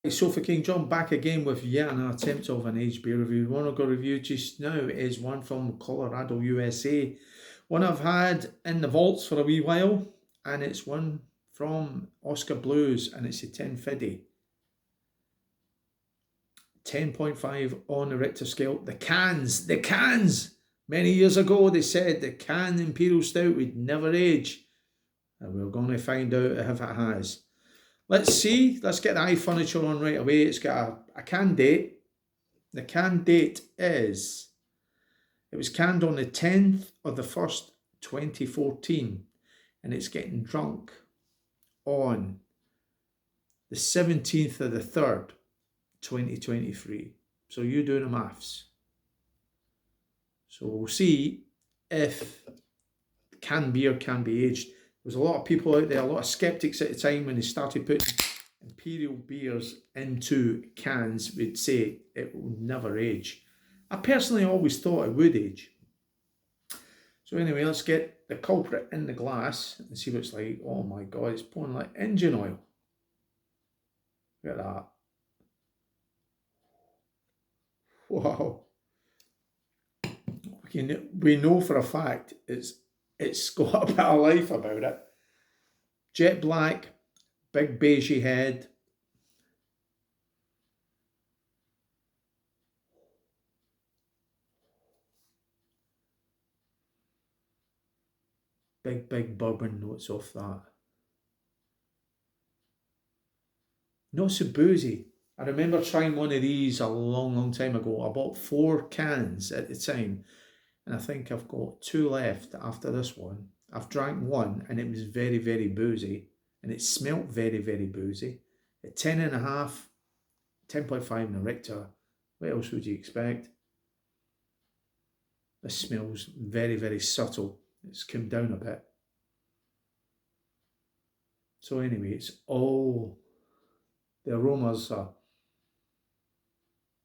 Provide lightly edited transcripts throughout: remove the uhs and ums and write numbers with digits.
Sofa King John back again with yet another attempt of an aged beer review. One I've got review just now is one from Colorado, USA. One I've had in the vaults for a wee while, and it's one from Oskar Blues, and it's a 10 Fidy. 10.5 on the Richter scale. The cans! Many years ago they said the can Imperial Stout would never age. And we're going to find out if it has. Let's see. Let's get the eye furniture on right away. It's got a can date. The can date is, it was canned on the 10th of the 1st, 2014. And it's getting drunk on the 17th of the 3rd, 2023. So you do the maths. So we'll see if canned beer can be aged. There was a lot of people out there, a lot of skeptics at the time when they started putting Imperial beers into cans would say it will never age. I personally always thought it would age. So anyway, let's get the culprit in the glass and see what it's like. Oh my God, it's pouring like engine oil. Look at that. Wow. We know for a fact it's got a bit of life about it. Jet black, big beigey head. Big bourbon notes off that. Not so boozy. I remember trying one of these a long time ago. I bought 4 cans at the time, and I think I've got 2 left after this one. I've drank one and it was very boozy, and it smelt very boozy. At 10.5, 10.5 in the Richter, what else would you expect? This smells very subtle. It's come down a bit. So anyway, it's all, the aromas are,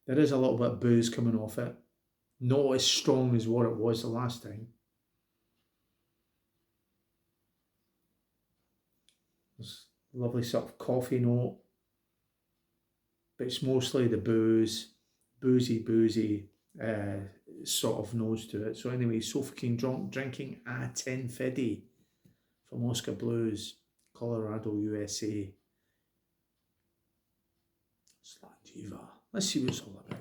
there is a little bit of booze coming off it. Not as strong as what it was the last time. There's a lovely sort of coffee note, but it's mostly the boozy sort of nose to it. So anyway, Sofa King drinking a 10 Fidy from Oskar Blues, Colorado, USA. Slanjiva. Let's see what it's all about.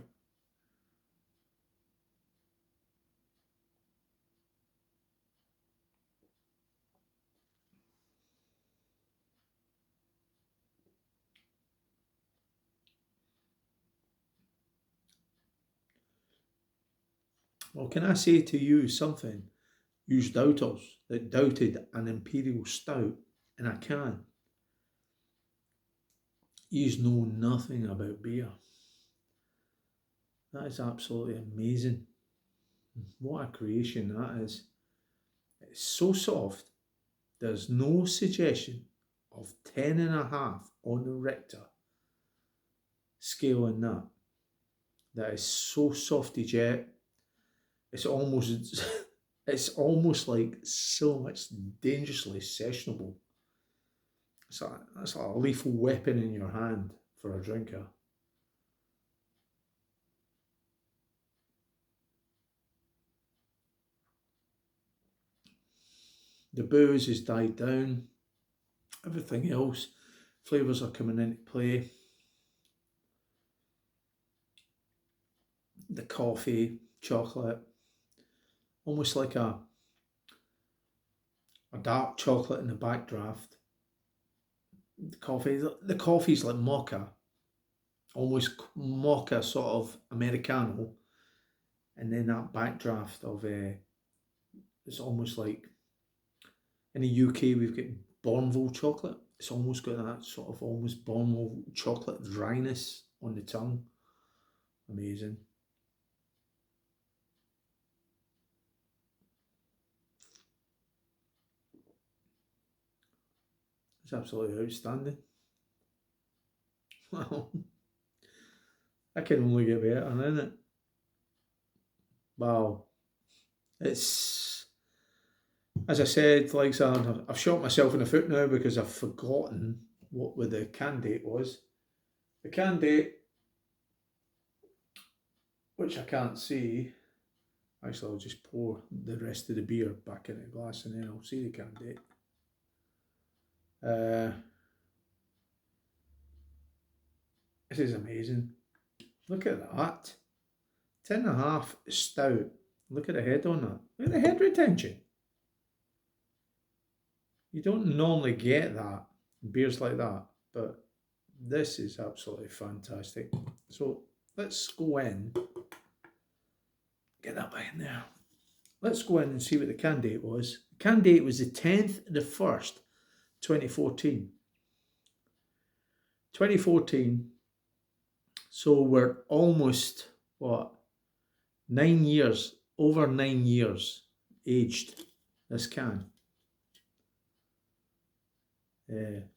Well, can I say to you something? You doubters that doubted an Imperial Stout in a can. You know nothing about beer. That is absolutely amazing. What a creation that is. It's so soft. There's no suggestion of 10.5 on the Richter scale in that. That is so softy jet. It's almost it's almost like so much dangerously sessionable. It's like a lethal weapon in your hand for a drinker. The booze has died down. Everything else, flavours are coming into play. The coffee, chocolate, almost like a dark chocolate in the backdraft. The coffee's like mocha, almost mocha sort of Americano, and then that backdraft of it's almost like, in the UK we've got Bourneville chocolate. It's almost got that sort of almost Bourneville chocolate dryness on the tongue. Amazing. It's absolutely outstanding. Wow. I can only get better, isn't it? Wow. It's, as I said, like I've shot myself in the foot now because I've forgotten what the can date was. The can date, which I can't see. Actually, I'll just pour the rest of the beer back in the glass and then I'll see the can date. This is amazing. Look at that. 10.5 stout. Look at the head on that. Look at the head retention. You don't normally get that in beers like that, but this is absolutely fantastic. So let's go in. Get that back in there. Let's go in and see what the can date was. The can date was the 10th of the 1st, 2014. 2014. So we're almost, what, 9 years, over 9 years aged, this can.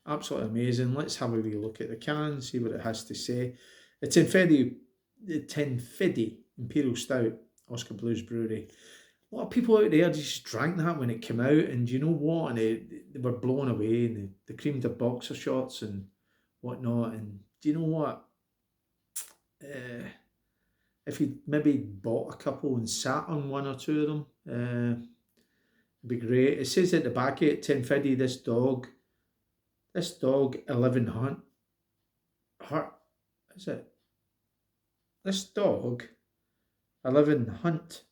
Absolutely amazing. Let's have a wee look at the can, see what it has to say. It's in Fidy, the 10 Fidy Imperial Stout, Oskar Blues Brewery. A lot of people out there just drank that when it came out, and you know what? And they were blown away, and they creamed their boxer shots and whatnot. And do you know what? If you maybe bought a couple and sat on one or two of them, it'd be great. It says at the back of it, 10 Fidy, this dog 11 hunt. Is it? This dog 11 hunt,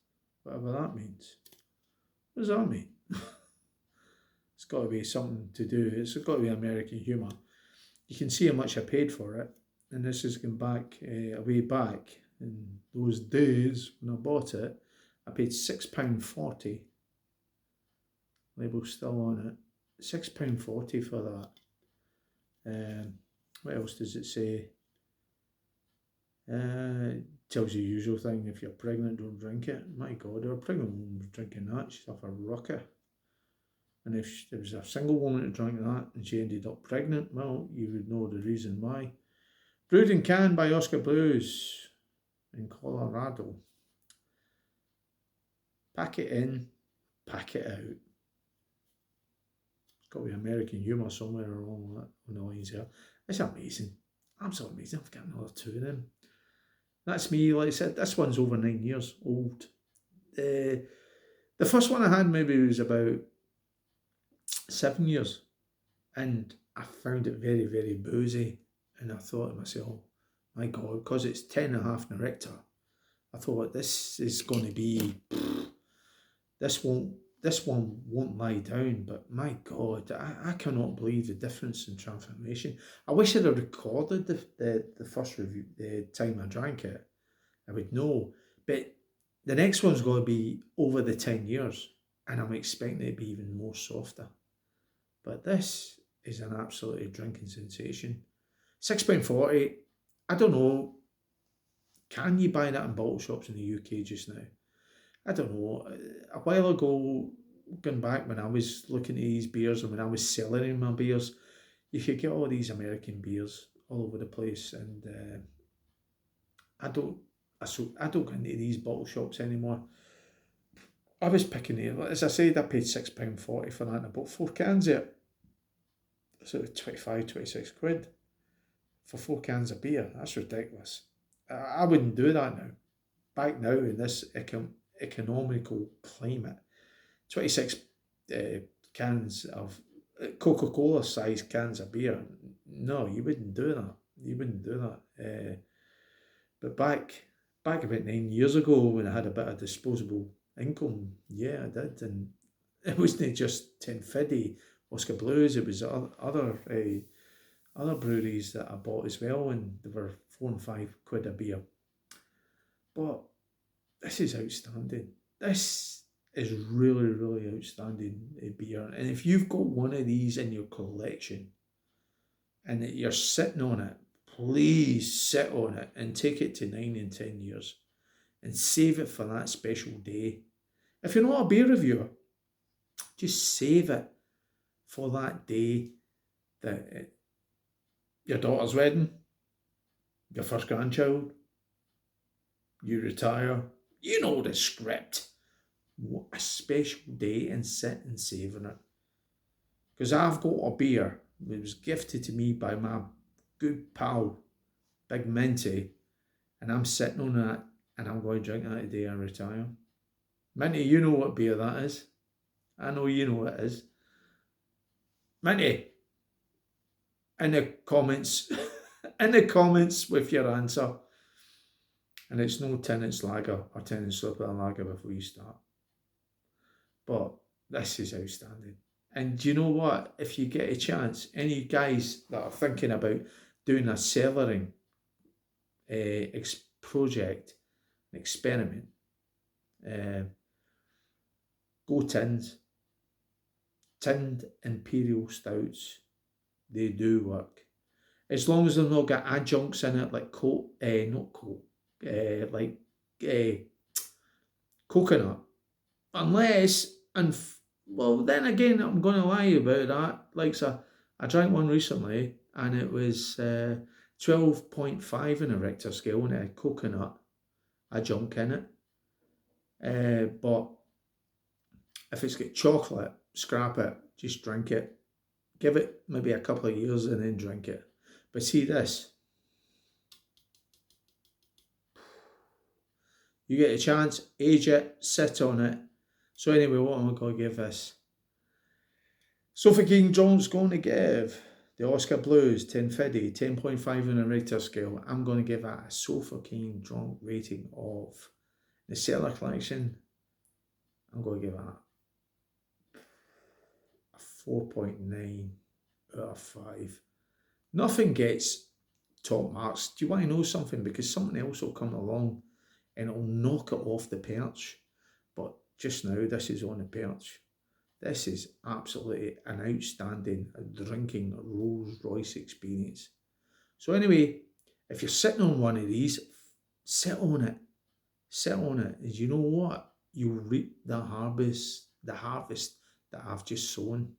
whatever that means. What does that mean? It's got to be something to do. It's got to be American humour. You can see how much I paid for it, and this is going back a way back in those days when I bought it. I paid £6.40. Label still on it. £6.40 for that. What else does it say? Tells you the usual thing. If you're pregnant, don't drink it. My God, if a pregnant woman was drinking that, she'd have a rocker. And if there was a single woman who drank that and she ended up pregnant, well, you would know the reason why. Brewed in can by Oskar Blues in Colorado. Pack it in, pack it out. It's got to be American humour somewhere along the lines here. It's amazing. Absolutely amazing. I've got another two of them. That's me. Like I said, this one's over 9 years old. The first one I had maybe was about 7 years. And I found it very, very boozy. And I thought to myself, my God, because it's 10.5 in a Richter, I thought this is going to be, this one won't lie down, but my God, I cannot believe the difference in transformation. I wish I'd have recorded the first review, the time I drank it. I would know. But the next one's going to be over the 10 years, and I'm expecting it to be even more softer. But this is an absolutely drinking sensation. £6.40, I don't know, can you buy that in bottle shops in the UK just now? I don't know. A while ago, going back when I was looking at these beers and when I was selling my beers, you could get all these American beers all over the place, and I don't go into these bottle shops anymore. I was picking it. As I said, I paid £6.40 for that, and I bought 4 cans of it. So 25, 26 quid for 4 cans of beer. That's ridiculous. I wouldn't do that now. Back now in this economical climate, 26 cans of Coca-Cola sized cans of beer. No, you wouldn't do that. You wouldn't do that. But back about 9 years ago, when I had a bit of disposable income, yeah, I did. And it wasn't just 10 Fidy, Oskar Blues. It was other breweries that I bought as well, and they were 4 and 5 quid a beer. But this is outstanding. This is really, really outstanding beer. And if you've got one of these in your collection and that you're sitting on it, please sit on it and take it to 9 and 10 years and save it for that special day. If you're not a beer reviewer, just save it for that day, that your daughter's wedding, your first grandchild, you retire. You know the script. What a special day, and sit and savour it. Because I've got a beer that was gifted to me by my good pal, big minty, and I'm sitting on that, and I'm going to drink that today and retire. Minty, you know what beer that is. I know you know what it is. Minty, in the comments, in the comments with your answer. And it's no Tennant's lager or Tennant slip of a lager before you start. But this is outstanding. And do you know what? If you get a chance, any guys that are thinking about doing a cellaring project, an experiment, go tins. Tinned Imperial Stouts, they do work. As long as they've not got adjuncts in it like coconut. Unless, well, then again, I'm going to lie about that. Like, so I drank one recently and it was 12.5 in a Richter scale and it had coconut adjunct in it. But if it's got chocolate, scrap it, just drink it. Give it maybe a couple of years and then drink it. But see this. You get a chance, age it, sit on it. So anyway, what am I going to give this? Sofa King John's going to give the Oskar Blues Ten Fidy 10.5 on a Richter scale. I'm going to give that a Sofa King Drunk rating of the Cellar Collection. I'm going to give that a 4.9 out of 5. Nothing gets top marks. Do you want to know something? Because something else will come along and it'll knock it off the perch. But just now, this is on the perch. This is absolutely an outstanding drinking Rolls Royce experience. So anyway, if you're sitting on one of these, sit on it. Sit on it. And you know what? You'll reap the harvest that I've just sown.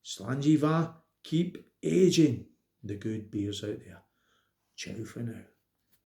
Slangy va, keep aging the good beers out there. Ciao for now.